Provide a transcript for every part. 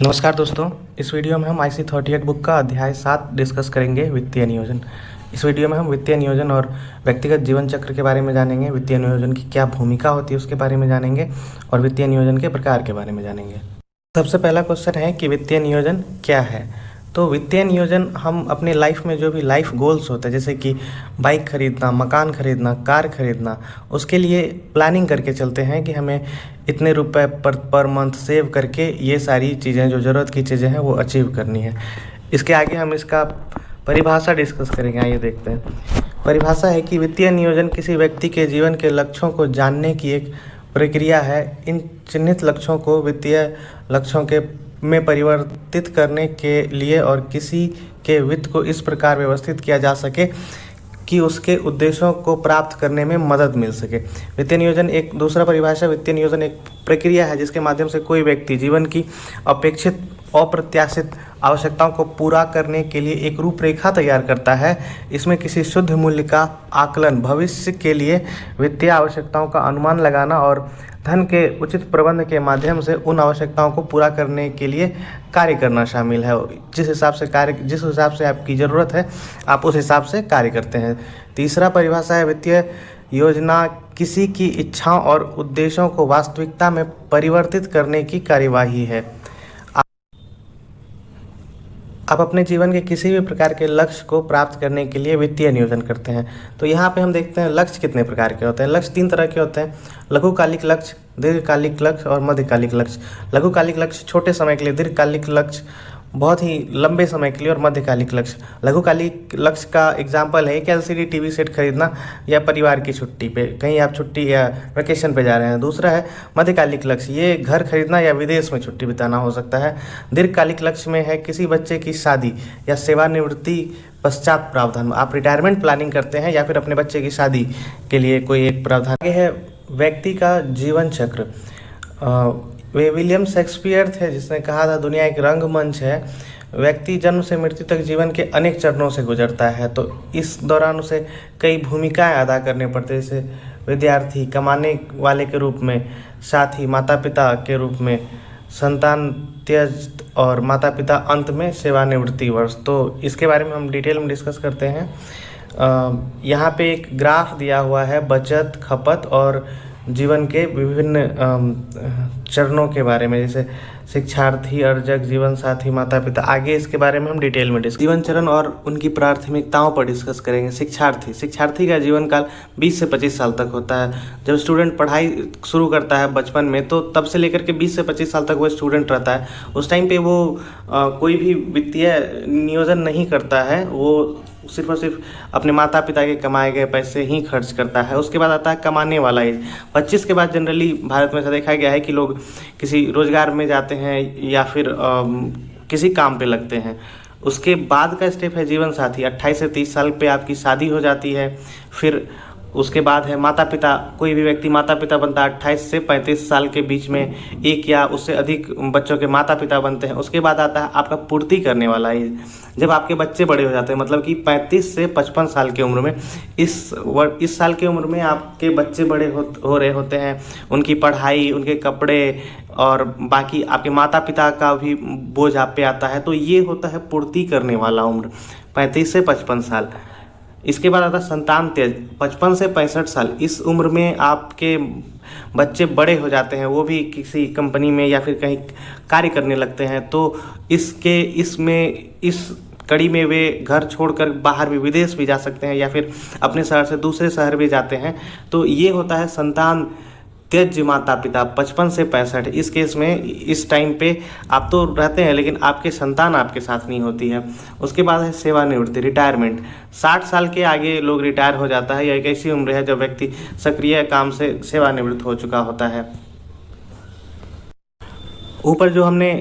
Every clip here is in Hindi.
नमस्कार दोस्तों। इस वीडियो में हम IC 38 बुक का अध्याय 7 डिस्कस करेंगे, वित्तीय नियोजन। इस वीडियो में हम वित्तीय नियोजन और व्यक्तिगत जीवन चक्र के बारे में जानेंगे, वित्तीय नियोजन की क्या भूमिका होती है उसके बारे में जानेंगे और वित्तीय नियोजन के प्रकार के बारे में जानेंगे। सबसे पहला क्वेश्चन है कि वित्तीय नियोजन क्या है। तो वित्तीय नियोजन हम अपने लाइफ में जो भी लाइफ गोल्स होते हैं, जैसे कि बाइक खरीदना, मकान खरीदना, कार खरीदना, उसके लिए प्लानिंग करके चलते हैं कि हमें इतने रुपए पर मंथ सेव करके ये सारी चीज़ें, जो ज़रूरत की चीज़ें हैं, वो अचीव करनी है। इसके आगे हम इसका परिभाषा डिस्कस करेंगे। आइए देखते हैं। परिभाषा है कि वित्तीय नियोजन किसी व्यक्ति के जीवन के लक्ष्यों को जानने की एक प्रक्रिया है। इन चिन्हित लक्ष्यों को वित्तीय लक्ष्यों के में परिवर्तित करने के लिए और किसी के वित्त को इस प्रकार व्यवस्थित किया जा सके कि उसके उद्देश्यों को प्राप्त करने में मदद मिल सके। वित्तीय नियोजन एक दूसरा परिभाषा, वित्तीय नियोजन एक प्रक्रिया है जिसके माध्यम से कोई व्यक्ति जीवन की अपेक्षित अप्रत्याशित आवश्यकताओं को पूरा करने के लिए एक रूपरेखा तैयार करता है। इसमें किसी शुद्ध मूल्य का आकलन, भविष्य के लिए वित्तीय आवश्यकताओं का अनुमान लगाना और धन के उचित प्रबंध के माध्यम से उन आवश्यकताओं को पूरा करने के लिए कार्य करना शामिल है। जिस हिसाब से आपकी ज़रूरत है, आप उस हिसाब से कार्य करते हैं। तीसरा परिभाषा है, वित्तीय योजना किसी की इच्छाओं और उद्देश्यों को वास्तविकता में परिवर्तित करने की कार्यवाही है। आप अपने जीवन के किसी भी प्रकार के लक्ष्य को प्राप्त करने के लिए वित्तीय नियोजन करते हैं। तो यहाँ पे हम देखते हैं लक्ष्य कितने प्रकार के होते हैं। लक्ष्य 3 तरह के होते हैं: लघुकालिक लक्ष्य, दीर्घकालिक लक्ष्य और मध्यकालिक लक्ष्य। लघुकालिक लक्ष्य छोटे समय के लिए, दीर्घकालिक लक्ष्य बहुत ही लंबे समय के लिए और मध्यकालिक लक्ष्य। लघुकालिक लक्ष्य का एग्जाम्पल है एक LCD TV सेट खरीदना या परिवार की छुट्टी पे, कहीं आप छुट्टी या वेकेशन पे जा रहे हैं। दूसरा है मध्यकालिक लक्ष्य, ये घर खरीदना या विदेश में छुट्टी बिताना हो सकता है। दीर्घकालिक लक्ष्य में है किसी बच्चे की शादी या सेवानिवृत्ति पश्चात प्रावधान, आप रिटायरमेंट प्लानिंग करते हैं या फिर अपने बच्चे की शादी के लिए कोई एक प्रावधान। ये है व्यक्ति का जीवन चक्र। वे विलियम शेक्सपियर थे जिसने कहा था, दुनिया एक रंगमंच है। व्यक्ति जन्म से मृत्यु तक जीवन के अनेक चरणों से गुजरता है, तो इस दौरान उसे कई भूमिकाएं अदा करनी पड़ती है, जैसे विद्यार्थी, कमाने वाले के रूप में, साथी, माता पिता के रूप में, संतान त्यज और माता पिता अंत में सेवानिवृत्ति वर्ष। तो इसके बारे में हम डिटेल में डिस्कस करते हैं। यहाँ पे एक ग्राफ दिया हुआ है बचत, खपत और जीवन के विभिन्न चरणों के बारे में, जैसे शिक्षार्थी, अर्जक, जीवन साथी, माता पिता। आगे इसके बारे में हम डिटेल में जीवन चरण और उनकी प्राथमिकताओं पर डिस्कस करेंगे। शिक्षार्थी का जीवन काल 20 से 25 साल तक होता है। जब स्टूडेंट पढ़ाई शुरू करता है बचपन में, तो तब से लेकर के 20 से 25 साल तक वो स्टूडेंट रहता है। उस टाइम पे वो कोई भी वित्तीय नियोजन नहीं करता है, वो सिर्फ और सिर्फ अपने माता पिता के कमाए गए पैसे ही खर्च करता है। उसके बाद आता है कमाने वाला एज। 25 के बाद जनरली भारत में ऐसा देखा गया है कि लोग किसी रोजगार में जाते हैं या फिर किसी काम पे लगते हैं। उसके बाद का स्टेप है जीवन साथी। 28 से 30 साल पे आपकी शादी हो जाती है। फिर उसके बाद है माता पिता। कोई भी व्यक्ति माता पिता बनता है 28 से 35 साल के बीच में, एक या उससे अधिक बच्चों के माता पिता बनते हैं। उसके बाद आता है आपका पूर्ति करने वाला एज, जब आपके बच्चे बड़े हो जाते हैं, मतलब कि 35 से 55 साल की उम्र में। इस साल की उम्र में आपके बच्चे बड़े हो रहे होते हैं, उनकी पढ़ाई, उनके कपड़े और बाकी आपके माता पिता का भी बोझ आप पे आता है। तो ये होता है पूर्ति करने वाला उम्र, 35 से 55 साल। इसके बाद आता है संतान त्यज, 55 से 65 साल। इस उम्र में आपके बच्चे बड़े हो जाते हैं, वो भी किसी कंपनी में या फिर कहीं कार्य करने लगते हैं। तो इस कड़ी में वे घर छोड़कर बाहर भी, विदेश भी जा सकते हैं या फिर अपने शहर से दूसरे शहर भी जाते हैं। तो ये होता है संतान त्यज माता पिता, 55 से 65। इस केस में इस टाइम पे आप तो रहते हैं लेकिन आपके संतान आपके साथ नहीं होती है। उसके बाद है सेवानिवृत्ति, रिटायरमेंट। 60 साल के आगे लोग रिटायर हो जाता है। यह एक ऐसी उम्र है जब व्यक्ति सक्रिय काम से सेवानिवृत्त हो चुका होता है। ऊपर जो हमने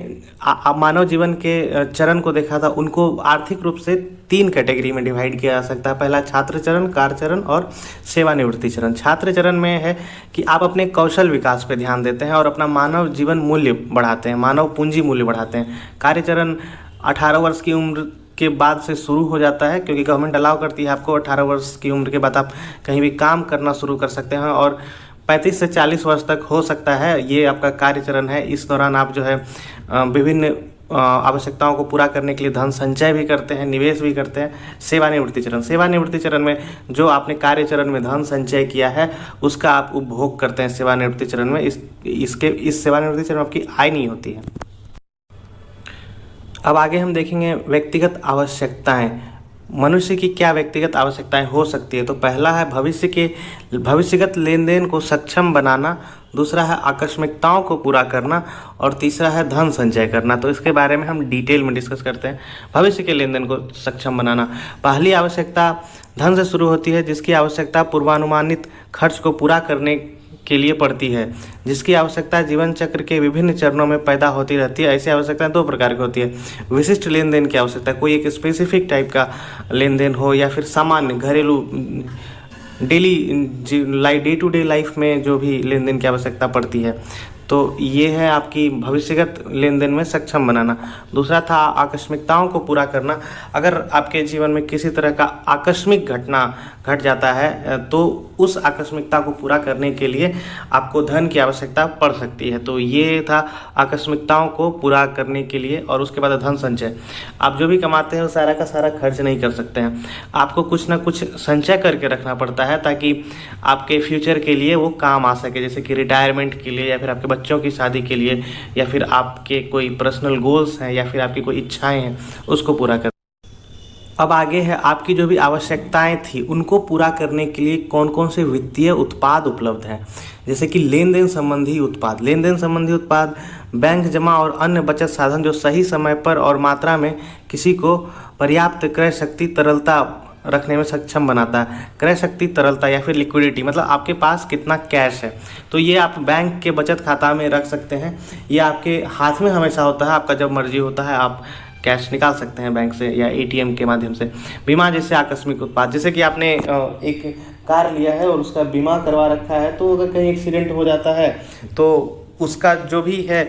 मानव जीवन के चरण को देखा था, उनको आर्थिक रूप से 3 कैटेगरी में डिवाइड किया जा सकता है। पहला छात्र चरण, कार्य चरण और सेवानिवृत्ति चरण। छात्र चरण में है कि आप अपने कौशल विकास पे ध्यान देते हैं और अपना मानव जीवन मूल्य बढ़ाते हैं, मानव पूंजी मूल्य बढ़ाते हैं। कार्य चरण 18 वर्ष की उम्र के बाद से शुरू हो जाता है, क्योंकि गवर्नमेंट अलाउ करती है आपको 18 वर्ष की उम्र के बाद आप कहीं भी काम करना शुरू कर सकते हैं। और 35 से 40 वर्ष तक हो सकता है, ये आपका कार्यचरण है। इस दौरान आप जो है विभिन्न आवश्यकताओं को पूरा करने के लिए धन संचय भी करते हैं, निवेश भी करते हैं। सेवानिवृत्ति चरण में जो आपने कार्य चरण में धन संचय किया है उसका आप उपभोग करते हैं सेवानिवृत्ति चरण में। इस सेवानिवृत्ति चरण में आपकी आय नहीं होती है। अब आगे हम देखेंगे व्यक्तिगत आवश्यकताएं। मनुष्य की क्या व्यक्तिगत आवश्यकताएं हो सकती है। तो पहला है भविष्यगत लेन देन को सक्षम बनाना, दूसरा है आकस्मिकताओं को पूरा करना और तीसरा है धन संचय करना। तो इसके बारे में हम डिटेल में डिस्कस करते हैं। भविष्य के लेन देन को सक्षम बनाना, पहली आवश्यकता धन से शुरू होती है, जिसकी आवश्यकता पूर्वानुमानित खर्च को पूरा करने के लिए पड़ती है, जिसकी आवश्यकता जीवन चक्र के विभिन्न चरणों में पैदा होती रहती है। ऐसी आवश्यकताएं दो प्रकार की होती है। विशिष्ट लेन देन की आवश्यकता, कोई एक स्पेसिफिक टाइप का लेन देन हो, या फिर सामान्य घरेलू डे टू डे लाइफ में जो भी लेन देन की आवश्यकता पड़ती है। तो ये है आपकी भविष्यगत लेन देन में सक्षम बनाना। दूसरा था आकस्मिकताओं को पूरा करना। अगर आपके जीवन में किसी तरह का आकस्मिक घटना घट जाता है तो उस आकस्मिकता को पूरा करने के लिए आपको धन की आवश्यकता पड़ सकती है। तो ये था आकस्मिकताओं को पूरा करने के लिए। और उसके बाद धन संचय, आप जो भी कमाते हैं वो सारा का सारा खर्च नहीं कर सकते हैं, आपको कुछ ना कुछ संचय करके रखना पड़ता है ताकि आपके फ्यूचर के लिए वो काम आ सके, जैसे कि रिटायरमेंट के लिए, या फिर आपके बच्चों की शादी के लिए, या फिर आपके कोई पर्सनल गोल्स हैं, या फिर आपकी कोई इच्छाएं हैं, उसको पूरा कर। अब आगे है आपकी जो भी आवश्यकताएं थी उनको पूरा करने के लिए कौन कौन से वित्तीय उत्पाद उपलब्ध हैं। जैसे कि लेन देन संबंधी उत्पाद, बैंक जमा और अन्य बचत साधन जो सही समय पर और मात्रा में किसी को पर्याप्त क्रय शक्ति तरलता रखने में सक्षम बनाता है। क्रय शक्ति तरलता या फिर लिक्विडिटी, मतलब आपके पास कितना कैश है, तो ये आप बैंक के बचत खाता में रख सकते हैं। ये आपके हाथ में हमेशा होता है, आपका जब मर्जी होता है आप कैश निकाल सकते हैं बैंक से या एटीएम के माध्यम से। बीमा जैसे आकस्मिक उत्पाद, जैसे कि आपने एक कार लिया है और उसका बीमा करवा रखा है, तो अगर कहीं एक्सीडेंट हो जाता है तो उसका जो भी है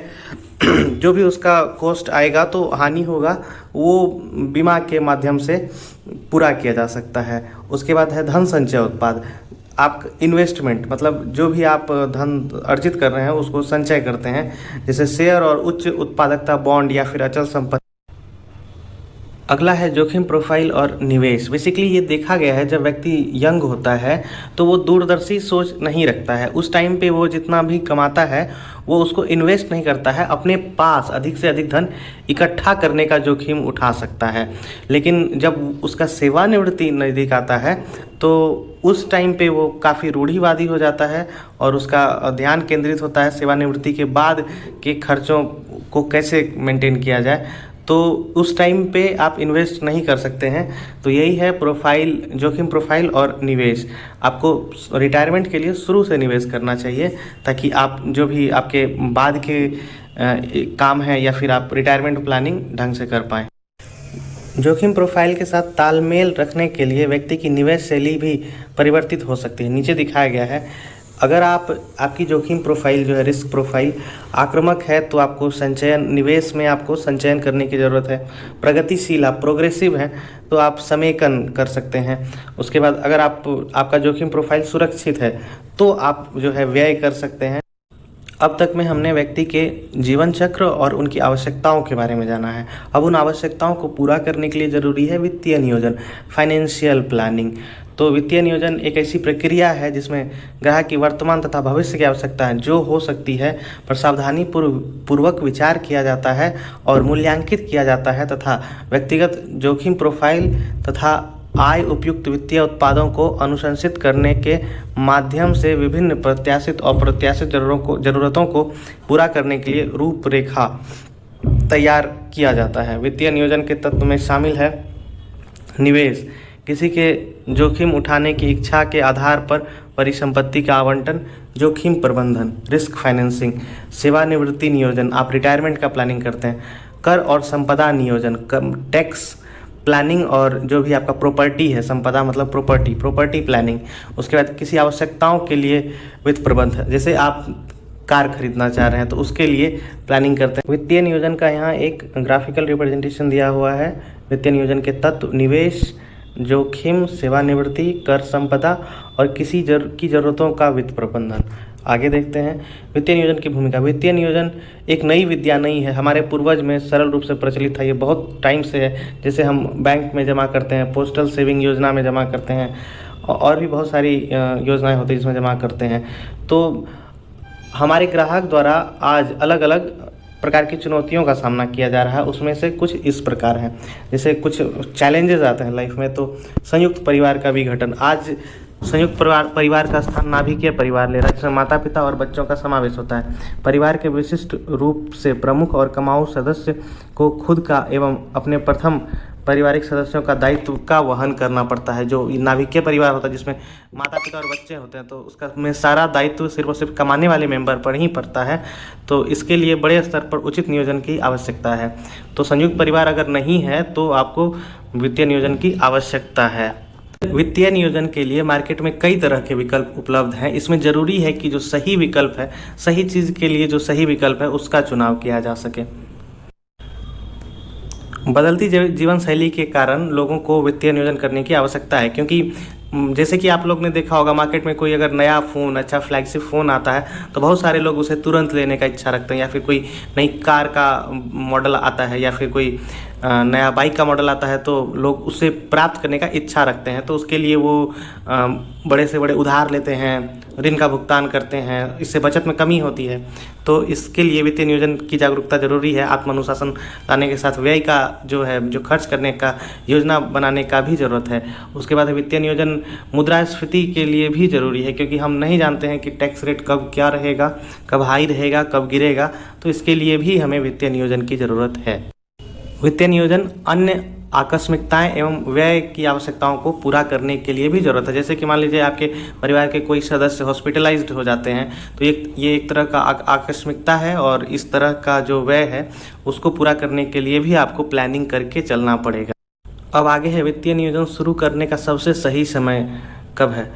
जो भी उसका कॉस्ट आएगा, तो हानि होगा, वो बीमा के माध्यम से पूरा किया जा सकता है। उसके बाद है धन संचय उत्पाद। आप इन्वेस्टमेंट, मतलब जो भी आप धन अर्जित कर रहे हैं उसको संचय करते हैं, जैसे शेयर और उच्च उत्पादकता बॉन्ड या फिर अचल संपत्ति। अगला है जोखिम प्रोफाइल और निवेश। बेसिकली ये देखा गया है जब व्यक्ति यंग होता है तो वो दूरदर्शी सोच नहीं रखता है। उस टाइम पे वो जितना भी कमाता है वो उसको इन्वेस्ट नहीं करता है, अपने पास अधिक से अधिक धन इकट्ठा करने का जोखिम उठा सकता है। लेकिन जब उसका सेवानिवृत्ति नज़दीक आता है तो उस टाइम पे वो काफ़ी रूढ़िवादी हो जाता है और उसका ध्यान केंद्रित होता है सेवानिवृत्ति के बाद के खर्चों को कैसे मेंटेन किया जाए। तो उस टाइम पे आप इन्वेस्ट नहीं कर सकते हैं। तो यही है प्रोफाइल, जोखिम प्रोफाइल और निवेश। आपको रिटायरमेंट के लिए शुरू से निवेश करना चाहिए ताकि आप जो भी आपके बाद के काम है या फिर आप रिटायरमेंट प्लानिंग ढंग से कर पाएँ। जोखिम प्रोफाइल के साथ तालमेल रखने के लिए व्यक्ति की निवेश शैली भी परिवर्तित हो सकती है। नीचे दिखाया गया है, अगर आपकी जोखिम प्रोफाइल जो है, रिस्क प्रोफाइल आक्रामक है तो आपको निवेश में आपको संचयन करने की ज़रूरत है। प्रगतिशील, आप प्रोग्रेसिव हैं तो आप समेकन कर सकते हैं। उसके बाद अगर आपका जोखिम प्रोफाइल सुरक्षित है तो आप जो है व्यय कर सकते हैं। अब तक में हमने व्यक्ति के जीवन चक्र और उनकी आवश्यकताओं के बारे में जाना है। अब उन आवश्यकताओं को पूरा करने के लिए ज़रूरी है वित्तीय नियोजन, फाइनेंशियल प्लानिंग। तो वित्तीय नियोजन एक ऐसी प्रक्रिया है जिसमें ग्राहक की वर्तमान तथा भविष्य की आवश्यकताएं जो हो सकती है पर सावधानी पूर्वक विचार किया जाता है और मूल्यांकित किया जाता है तथा व्यक्तिगत जोखिम प्रोफाइल तथा आय उपयुक्त वित्तीय उत्पादों को अनुशंसित करने के माध्यम से विभिन्न प्रत्याशित और अप्रत्याशित जरूरतों को पूरा करने के लिए रूपरेखा तैयार किया जाता है। वित्तीय नियोजन के तत्व में शामिल है निवेश, किसी के जोखिम उठाने की इच्छा के आधार पर परिसंपत्ति का आवंटन, जोखिम प्रबंधन, रिस्क फाइनेंसिंग, सेवानिवृत्ति नियोजन, आप रिटायरमेंट का प्लानिंग करते हैं, कर और संपदा नियोजन, टैक्स प्लानिंग और जो भी आपका प्रॉपर्टी है, संपदा मतलब प्रॉपर्टी प्लानिंग। उसके बाद किसी आवश्यकताओं के लिए वित्त प्रबंध, जैसे आप कार खरीदना चाह रहे हैं तो उसके लिए प्लानिंग करते हैं। वित्तीय नियोजन का यहाँ एक ग्राफिकल रिप्रेजेंटेशन दिया हुआ है। वित्तीय नियोजन के तत्व: निवेश, जोखिम, सेवानिवृत्ति, कर, संपदा और किसी की ज़रूरतों का वित्त प्रबंधन। आगे देखते हैं वित्तीय नियोजन की भूमिका। वित्तीय नियोजन एक नई विद्या नहीं है, हमारे पूर्वज में सरल रूप से प्रचलित था, ये बहुत टाइम से है। जैसे हम बैंक में जमा करते हैं, पोस्टल सेविंग योजना में जमा करते हैं और भी बहुत सारी योजनाएं होती हैं जिसमें जमा करते हैं। तो हमारे ग्राहक द्वारा आज अलग अलग प्रकार की चुनौतियों का सामना किया जा रहा है। उसमें से कुछ इस प्रकार हैं, जैसे कुछ चैलेंजेस आते हैं लाइफ में। तो संयुक्त परिवार का विघटन। आज संयुक्त परिवार का स्थान नाभिकीय परिवार ले रहा है, जिसमें माता पिता और बच्चों का समावेश होता है। परिवार के विशिष्ट रूप से प्रमुख और कमाऊ सदस्य को खुद का एवं अपने प्रथम पारिवारिक सदस्यों का दायित्व का वहन करना पड़ता है। जो नाभिकीय परिवार होता है जिसमें माता पिता और बच्चे होते हैं, तो उसका में सारा दायित्व सिर्फ और सिर्फ कमाने वाले मेंबर पर ही पड़ता है। तो इसके लिए बड़े स्तर पर उचित नियोजन की आवश्यकता है। तो संयुक्त परिवार अगर नहीं है तो आपको वित्तीय नियोजन की आवश्यकता है। वित्तीय नियोजन के लिए मार्केट में कई तरह के विकल्प उपलब्ध हैं। इसमें ज़रूरी है कि जो सही विकल्प है, सही चीज़ के लिए जो सही विकल्प है उसका चुनाव किया जा सके। बदलती जीवन शैली के कारण लोगों को वित्तीय नियोजन करने की आवश्यकता है, क्योंकि जैसे कि आप लोग ने देखा होगा मार्केट में कोई अगर नया फ़ोन, अच्छा फ्लैगशिप फ़ोन आता है तो बहुत सारे लोग उसे तुरंत लेने का इच्छा रखते हैं, या फिर कोई नई कार का मॉडल आता है या फिर कोई नया बाइक का मॉडल आता है तो लोग उसे प्राप्त करने का इच्छा रखते हैं। तो उसके लिए वो बड़े से बड़े उधार लेते हैं, ऋण का भुगतान करते हैं, इससे बचत में कमी होती है। तो इसके लिए वित्तीय नियोजन की जागरूकता जरूरी है। आत्मानुशासन लाने के साथ व्यय का जो है, जो खर्च करने का योजना बनाने का भी ज़रूरत है। उसके बाद वित्तीय नियोजन मुद्रास्फीति के लिए भी ज़रूरी है, क्योंकि हम नहीं जानते हैं कि टैक्स रेट कब क्या रहेगा, कब हाई रहेगा, कब गिरेगा। तो इसके लिए भी हमें वित्तीय नियोजन की ज़रूरत है। वित्तीय नियोजन अन्य आकस्मिकताएं एवं व्यय की आवश्यकताओं को पूरा करने के लिए भी ज़रूरत है। जैसे कि मान लीजिए आपके परिवार के कोई सदस्य हॉस्पिटलाइज्ड हो जाते हैं, तो ये एक तरह का आकस्मिकता है, और इस तरह का जो व्यय है उसको पूरा करने के लिए भी आपको प्लानिंग करके चलना पड़ेगा। अब आगे है वित्तीय नियोजन शुरू करने का सबसे सही समय कब है।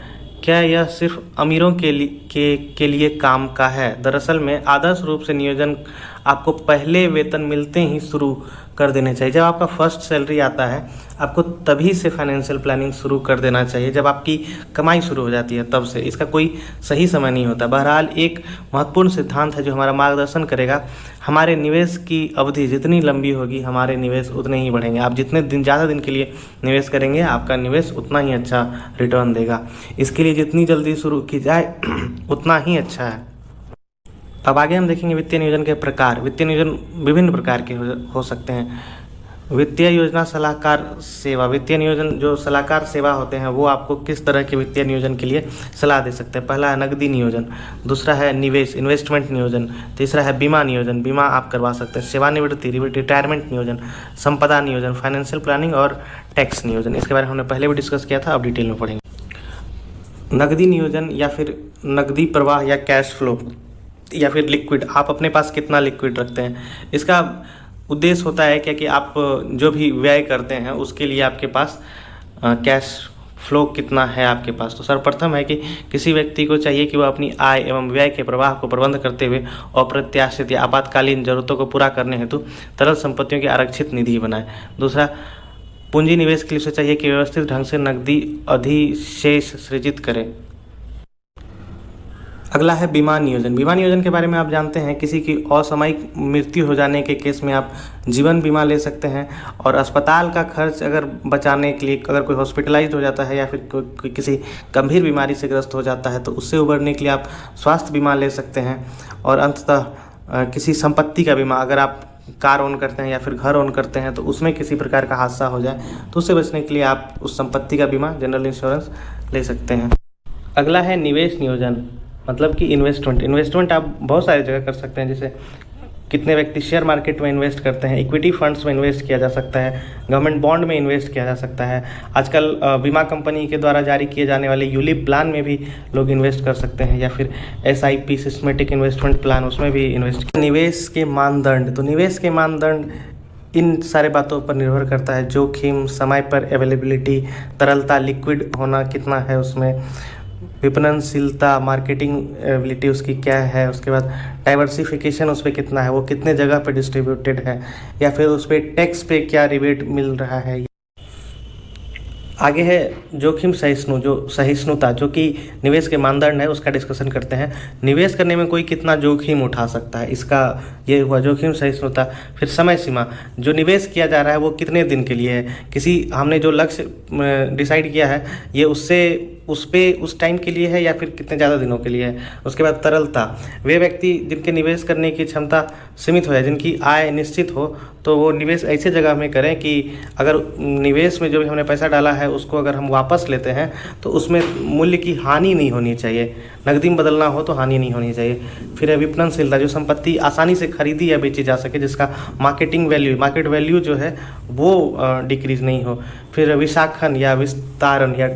क्या यह सिर्फ अमीरों के लिए काम का है? दरअसल में आदर्श रूप से नियोजन आपको पहले वेतन मिलते ही शुरू कर देने चाहिए। जब आपका फर्स्ट सैलरी आता है आपको तभी से फाइनेंशियल प्लानिंग शुरू कर देना चाहिए। जब आपकी कमाई शुरू हो जाती है तब से, इसका कोई सही समय नहीं होता। बहरहाल एक महत्वपूर्ण सिद्धांत है जो हमारा मार्गदर्शन करेगा। हमारे निवेश की अवधि जितनी लंबी होगी हमारे निवेश उतने ही बढ़ेंगे। आप जितने दिन ज़्यादा दिन के लिए निवेश करेंगे आपका निवेश उतना ही अच्छा रिटर्न देगा। इसके लिए जितनी जल्दी शुरू की जाए उतना ही अच्छा है। अब आगे हम देखेंगे वित्तीय नियोजन के प्रकार। वित्तीय नियोजन विभिन्न प्रकार के हो सकते हैं। वित्तीय योजना सलाहकार सेवा। वित्तीय नियोजन जो सलाहकार सेवा होते हैं वो आपको किस तरह के वित्तीय नियोजन के लिए सलाह दे सकते हैं। पहला है नकदी नियोजन, दूसरा है निवेश इन्वेस्टमेंट नियोजन, तीसरा है बीमा नियोजन, बीमा आप करवा सकते हैं, सेवानिवृत्ति रिटायरमेंट नियोजन, संपदा नियोजन, फाइनेंशियल प्लानिंग और टैक्स नियोजन। इसके बारे में हमने पहले भी डिस्कस किया था, अब डिटेल में पढ़ेंगे। नकदी नियोजन या फिर नकदी प्रवाह या कैश फ्लो या फिर लिक्विड, आप अपने पास कितना लिक्विड रखते हैं। इसका उद्देश्य होता है क्या कि आप जो भी व्यय करते हैं उसके लिए आपके पास कैश फ्लो कितना है आपके पास। तो सर्वप्रथम है कि किसी व्यक्ति को चाहिए कि वह अपनी आय एवं व्यय के प्रवाह को प्रबंध करते हुए अप्रत्याशित या आपातकालीन जरूरतों को पूरा करने हेतु तरल संपत्तियों की आरक्षित निधि बनाए। दूसरा, पूंजी निवेश के लिए उसे चाहिए कि व्यवस्थित ढंग से नकदी अधिशेष सृजित करे। अगला है बीमा नियोजन। बीमा नियोजन के बारे में आप जानते हैं, किसी की असामयिक मृत्यु हो जाने के केस में आप जीवन बीमा ले सकते हैं, और अस्पताल का खर्च अगर बचाने के लिए, अगर कोई हॉस्पिटलाइज्ड हो जाता है या फिर कोई किसी गंभीर बीमारी से ग्रस्त हो जाता है तो उससे उबरने के लिए आप स्वास्थ्य बीमा ले सकते हैं। और अंततः किसी संपत्ति का बीमा, अगर आप कार ओन करते हैं या फिर घर ओन करते हैं तो उसमें किसी प्रकार का हादसा हो जाए तो उससे बचने के लिए आप उस संपत्ति का बीमा, जनरल इंश्योरेंस ले सकते हैं। अगला है निवेश नियोजन, मतलब कि इन्वेस्टमेंट आप बहुत सारी जगह कर सकते हैं। जैसे कितने व्यक्ति शेयर मार्केट में इन्वेस्ट करते हैं, इक्विटी फंड्स में इन्वेस्ट किया जा सकता है, गवर्नमेंट बॉन्ड में इन्वेस्ट किया जा सकता है। आजकल बीमा कंपनी के द्वारा जारी किए जाने वाले यूलिप प्लान में भी लोग इन्वेस्ट कर सकते हैं, या फिर SIP सिस्टमेटिक इन्वेस्टमेंट प्लान, उसमें भी इन्वेस्ट। निवेश के मानदंड, तो निवेश के मानदंड इन सारे बातों पर निर्भर करता है। जोखिम, समय पर अवेलेबिलिटी, तरलता, लिक्विड होना कितना है उसमें, विपणनशीलता, मार्केटिंग एबिलिटी उसकी क्या है, उसके बाद डाइवर्सिफिकेशन उस पर कितना है, वो कितने जगह पे डिस्ट्रीब्यूटेड है, या फिर उस पर टैक्स पे क्या रिबेट मिल रहा है। आगे है जोखिम सहिष्णुता, जो कि निवेश के मानदंड है, उसका डिस्कशन करते हैं। निवेश करने में कोई कितना जोखिम उठा सकता है, इसका ये हुआ जोखिम सहिष्णुता। फिर समय सीमा, जो निवेश किया जा रहा है वो कितने दिन के लिए है, किसी हमने जो लक्ष्य डिसाइड किया है ये उस टाइम के लिए है या फिर कितने ज़्यादा दिनों के लिए है। उसके बाद तरलता, वे व्यक्ति जिनके निवेश करने की क्षमता सीमित हो जाए, जिनकी आय निश्चित हो, तो वो निवेश ऐसे जगह में करें कि अगर निवेश में जो भी हमने पैसा डाला है उसको अगर हम वापस लेते हैं तो उसमें मूल्य की हानि नहीं होनी चाहिए, नकदी में बदलना हो तो हानि नहीं होनी चाहिए। फिर है विपणनशीलता, जो संपत्ति आसानी से खरीदी या बेची जा सके, जिसका मार्केट वैल्यू जो है वो डिक्रीज नहीं हो। फिर विशाखन या विस्तारण या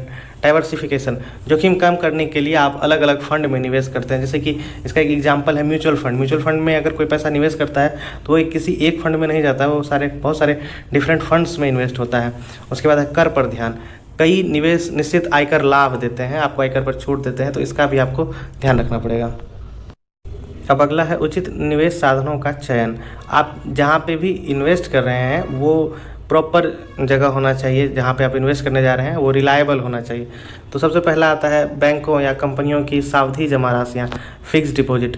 डाइवर्सिफिकेशन, जोखिम कम करने के लिए आप अलग अलग फंड में निवेश करते हैं। जैसे कि इसका एक एग्जांपल है म्यूचुअल फंड में अगर कोई पैसा निवेश करता है तो वो किसी एक फंड में नहीं जाता है, वो बहुत सारे डिफरेंट फंड्स में इन्वेस्ट होता है। उसके बाद है कर पर ध्यान, कई निवेश निश्चित आयकर लाभ देते हैं, आपको आयकर पर छूट देते हैं, तो इसका भी आपको ध्यान रखना पड़ेगा। अब अगला है उचित निवेश साधनों का चयन। आप जहाँ पे भी इन्वेस्ट कर रहे हैं वो प्रॉपर जगह होना चाहिए, जहाँ पे आप इन्वेस्ट करने जा रहे हैं वो रिलायबल होना चाहिए। तो सबसे पहला आता है बैंकों या कंपनियों की सावधि जमा राशियाँ, फिक्स डिपॉजिट,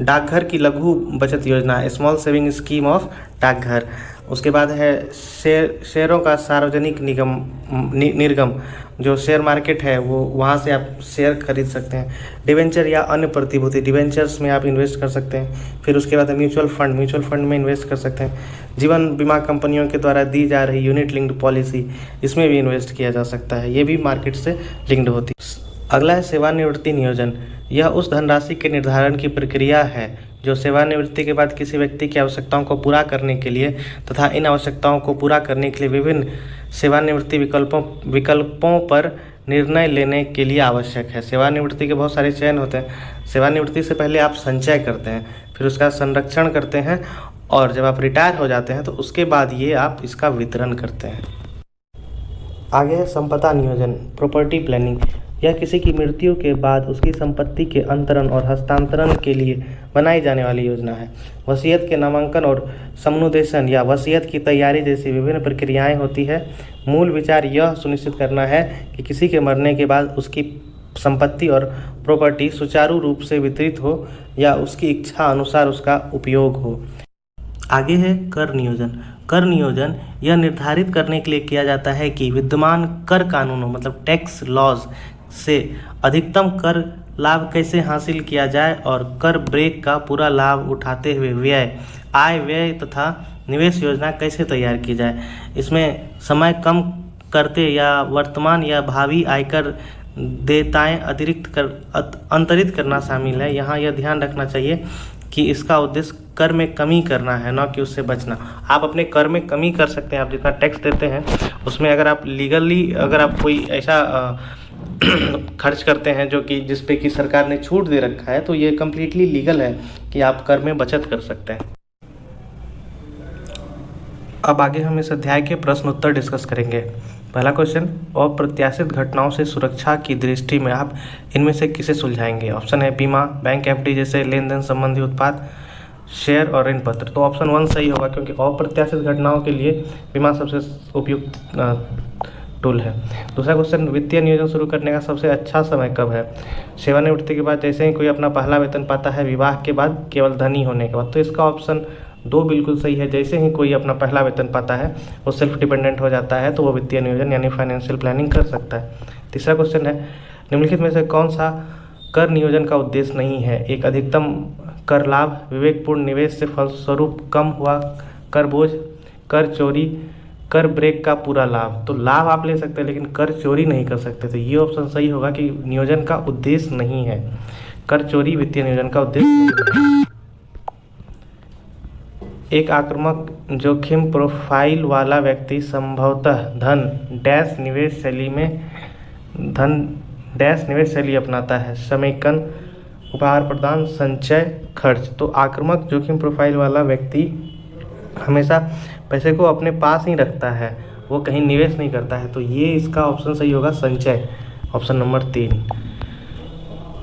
डाकघर की लघु बचत योजना, स्मॉल सेविंग स्कीम ऑफ डाकघर। उसके बाद है शेयरों का सार्वजनिक निर्गम, जो शेयर मार्केट है वो वहाँ से आप शेयर खरीद सकते हैं। डिवेंचर या अन्य प्रतिभूति, डिवेंचर्स में आप इन्वेस्ट कर सकते हैं। फिर उसके बाद है म्यूचुअल फंड में इन्वेस्ट कर सकते हैं। जीवन बीमा कंपनियों के द्वारा दी जा रही यूनिट लिंक्ड पॉलिसी, इसमें भी इन्वेस्ट किया जा सकता है, ये भी मार्केट से लिंक्ड होती है। अगला है सेवानिवृत्ति नियोजन, यह उस धनराशि के निर्धारण की प्रक्रिया है जो सेवानिवृत्ति के बाद किसी व्यक्ति की आवश्यकताओं को पूरा करने के लिए तथा इन आवश्यकताओं को पूरा करने के लिए विभिन्न सेवानिवृत्ति विकल्पों पर निर्णय लेने के लिए आवश्यक है। सेवानिवृत्ति के बहुत सारे चयन होते हैं। सेवानिवृत्ति से पहले आप संचय करते हैं, फिर उसका संरक्षण करते हैं, और जब आप रिटायर हो जाते हैं तो उसके बाद ये आप इसका वितरण करते हैं। आगे है संपदा नियोजन, प्रॉपर्टी प्लानिंग, यह किसी की मृत्यु के बाद उसकी संपत्ति के अंतरण और हस्तांतरण के लिए बनाई जाने वाली योजना है। वसीयत के नामांकन और समनुदेशन या वसीयत की तैयारी जैसी विभिन्न प्रक्रियाएं होती है। मूल विचार यह सुनिश्चित करना है कि किसी के मरने के बाद उसकी संपत्ति और प्रॉपर्टी सुचारू रूप से वितरित हो या उसकी इच्छा अनुसार उसका उपयोग हो। आगे है कर नियोजन यह निर्धारित करने के लिए किया जाता है कि विद्यमान कर कानूनों मतलब टैक्स लॉज से अधिकतम कर लाभ कैसे हासिल किया जाए और कर ब्रेक का पूरा लाभ उठाते हुए आय व्यय तथा निवेश योजना कैसे तैयार की जाए। इसमें समय कम करते या वर्तमान या भावी आयकर देयताएं अंतरित करना शामिल है। यहाँ यह ध्यान रखना चाहिए कि इसका उद्देश्य कर में कमी करना है, न कि उससे बचना। आप अपने कर में कमी कर सकते हैं, आप जितना टैक्स देते हैं उसमें अगर आप लीगली अगर आप कोई ऐसा खर्च करते हैं जो कि जिस पे कि सरकार ने छूट दे रखा है तो ये कम्प्लीटली लीगल है कि आप कर में बचत कर सकते हैं। अब आगे हम इस अध्याय के प्रश्न उत्तर डिस्कस करेंगे। पहला क्वेश्चन, अप्रत्याशित घटनाओं से सुरक्षा की दृष्टि में आप इनमें से किसे सुलझाएंगे। ऑप्शन है बीमा, बैंक एफडी जैसे लेन देन संबंधी उत्पाद, शेयर और ऋण पत्र। तो ऑप्शन 1 सही होगा क्योंकि अप्रत्याशित घटनाओं के लिए बीमा सबसे उपयुक्त टूल है। दूसरा क्वेश्चन, वित्तीय नियोजन शुरू करने का सबसे अच्छा समय कब है। सेवानिवृत्ति के बाद जैसे ही कोई अपना पहला वेतन पाता है, विवाह के बाद, केवल धनी होने के बाद। तो इसका ऑप्शन 2 बिल्कुल सही है। जैसे ही कोई अपना पहला वेतन पाता है वो सेल्फ डिपेंडेंट हो जाता है तो वो वित्तीय नियोजन यानी फाइनेंशियल प्लानिंग कर सकता है। तीसरा क्वेश्चन है, निम्नलिखित में से कौन सा कर नियोजन का उद्देश्य नहीं है। एक, अधिकतम कर लाभ, विवेकपूर्ण निवेश से फलस्वरूप कम हुआ कर बोझ, कर चोरी, कर ब्रेक का पूरा लाभ। तो लाभ आप ले सकते हैं लेकिन कर चोरी नहीं कर सकते। तो ये ऑप्शन सही होगा कि नियोजन का उद्देश्य नहीं है, कर चोरी वित्तीय नियोजन का उद्देश्य नहीं है। एक आक्रामक जोखिम प्रोफाइल वाला व्यक्ति संभवतः धन डैश निवेश शैली अपनाता है। समेकन, उपहार प्रदान, संचय, खर्च। तो आक्रामक जोखिम प्रोफाइल वाला व्यक्ति हमेशा पैसे को अपने पास ही रखता है, वो कहीं निवेश नहीं करता है। तो ये इसका ऑप्शन सही होगा संचय, ऑप्शन नंबर 3।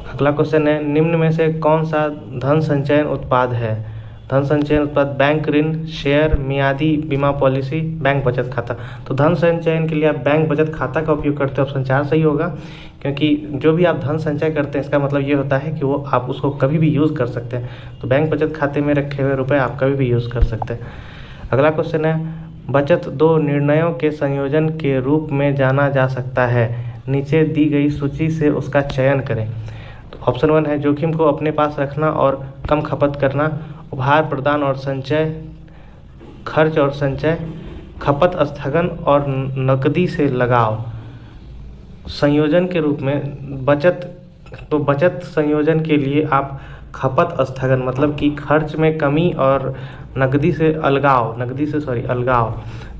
अगला क्वेश्चन है, निम्न में से कौन सा धन संचयन उत्पाद है। धन संचयन उत्पाद बैंक ऋण, शेयर, मियादी बीमा पॉलिसी, बैंक बचत खाता। तो धन संचयन के लिए आप बैंक बचत खाता का उपयोग करते हैं, ऑप्शन 4 सही होगा, क्योंकि जो भी आप धन संचय करते हैं इसका मतलब ये होता है कि वो आप उसको कभी भी यूज़ कर सकते हैं। तो बैंक बचत खाते में रखे हुए रुपए आप कभी भी यूज़ कर सकते हैं। अगला क्वेश्चन है, बचत 2 निर्णयों के संयोजन के रूप में जाना जा सकता है, नीचे दी गई सूची से उसका चयन करें। तो ऑप्शन 1 है जोखिम को अपने पास रखना और कम खपत करना, उपहार प्रदान और संचय, खर्च और संचय, खपत स्थगन और नकदी से लगाव। संयोजन के रूप में बचत संयोजन के लिए आप खपत स्थगन मतलब कि खर्च में कमी और नकदी से अलगाव।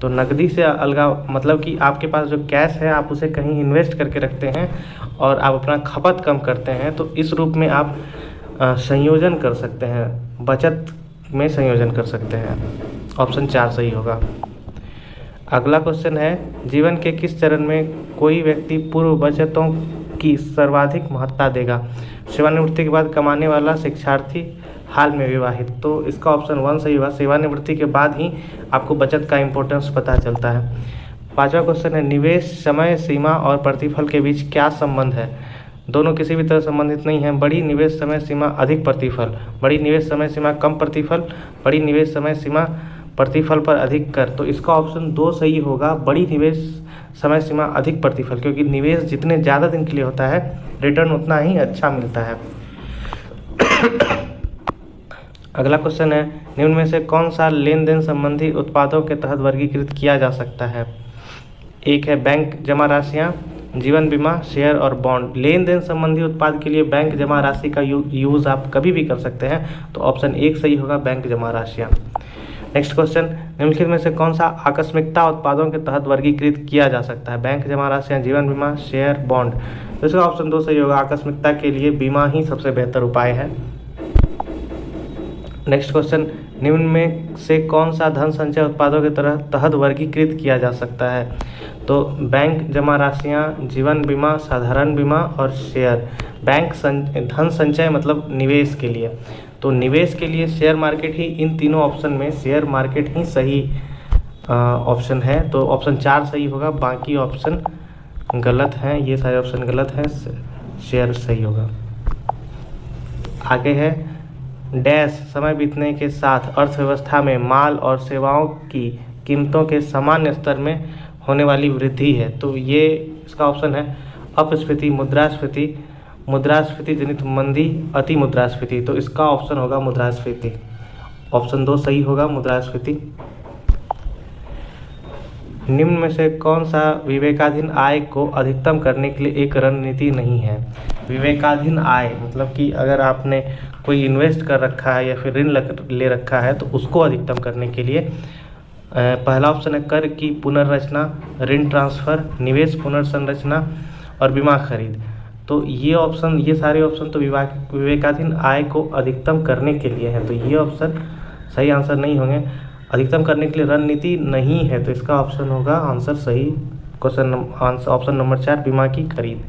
तो नकदी से अलगाव मतलब कि आपके पास जो कैश है आप उसे कहीं इन्वेस्ट करके रखते हैं और आप अपना खपत कम करते हैं, तो इस रूप में आप संयोजन कर सकते हैं, बचत में संयोजन कर सकते हैं। ऑप्शन 4 सही होगा। अगला क्वेश्चन है, जीवन के किस चरण में कोई व्यक्ति पूर्व बचतों की सर्वाधिक महत्ता देगा? सेवानिवृत्ति के बाद, कमाने वाला, शिक्षार्थी, हाल में विवाहित। तो इसका ऑप्शन 1 सही होगा। सेवानिवृत्ति के बाद ही आपको बचत का इम्पोर्टेंस पता चलता है। 5वां क्वेश्चन है, निवेश समय सीमा और प्रतिफल के बीच क्या संबंध है? दोनों किसी भी तरह संबंधित नहीं है। बड़ी निवेश समय सीमा अधिक प्रतिफल, बड़ी निवेश समय सीमा कम प्रतिफल, बड़ी निवेश समय सीमा प्रतिफल पर अधिक कर। तो इसका ऑप्शन 2 सही होगा, बड़ी निवेश समय सीमा अधिक प्रतिफल, क्योंकि निवेश जितने ज़्यादा दिन के लिए होता है रिटर्न उतना ही अच्छा मिलता है। अगला क्वेश्चन है, निम्न में से कौन सा लेन देन संबंधी उत्पादों के तहत वर्गीकृत किया जा सकता है? एक है बैंक जमा राशियाँ, जीवन बीमा, शेयर और बॉन्ड। लेन देन संबंधी उत्पाद के लिए बैंक जमा राशि का यूज़ आप कभी भी कर सकते हैं, तो ऑप्शन 1 सही होगा, बैंक जमा राशियाँ। नेक्स्ट क्वेश्चन, निम्नलिखित में से कौन सा आकस्मिकता उत्पादों के तहत वर्गीकृत किया जा सकता है? बैंक जमा राशियाँ, जीवन बीमा, शेयर, बॉन्ड। तो इसका ऑप्शन 2 सही होगा, आकस्मिकता के लिए बीमा ही सबसे बेहतर उपाय है। नेक्स्ट क्वेश्चन, निम्न में से कौन सा धन संचय उत्पादों के तहत वर्गीकृत किया जा सकता है? तो बैंक जमा राशियाँ, जीवन बीमा, साधारण बीमा और शेयर। बैंक धन संचय मतलब निवेश के लिए, तो निवेश के लिए शेयर मार्केट ही, इन तीनों ऑप्शन में शेयर मार्केट ही सही ऑप्शन है। तो ऑप्शन 4 सही होगा, बाकी ऑप्शन गलत हैं, ये सारे ऑप्शन गलत हैं, शेयर सही होगा। आगे है, डैश समय बीतने के साथ अर्थव्यवस्था में माल और सेवाओं की कीमतों के सामान्य स्तर में होने वाली वृद्धि है। तो ये इसका ऑप्शन है अपस्फीति, मुद्रास्फीति, मुद्रास्फीति जनित मंदी, अति मुद्रास्फीति। तो इसका ऑप्शन होगा मुद्रास्फीति, ऑप्शन 2 सही होगा, मुद्रास्फीति। निम्न में से कौन सा विवेकाधीन आय को अधिकतम करने के लिए एक रणनीति नहीं है? विवेकाधीन आय मतलब कि अगर आपने कोई इन्वेस्ट कर रखा है या फिर ऋण ले रखा है तो उसको अधिकतम करने के लिए पहला ऑप्शन है कर की पुनर्रचना, ऋण ट्रांसफ़र, निवेश पुनर्संरचना और बीमा खरीद। तो ये सारे ऑप्शन तो विवेकाधीन आय को अधिकतम करने के लिए है, तो ये ऑप्शन सही आंसर नहीं होंगे। अधिकतम करने के लिए रणनीति नहीं है, तो इसका ऑप्शन होगा आंसर सही क्वेश्चन ऑप्शन नंबर 4, बीमा की खरीद।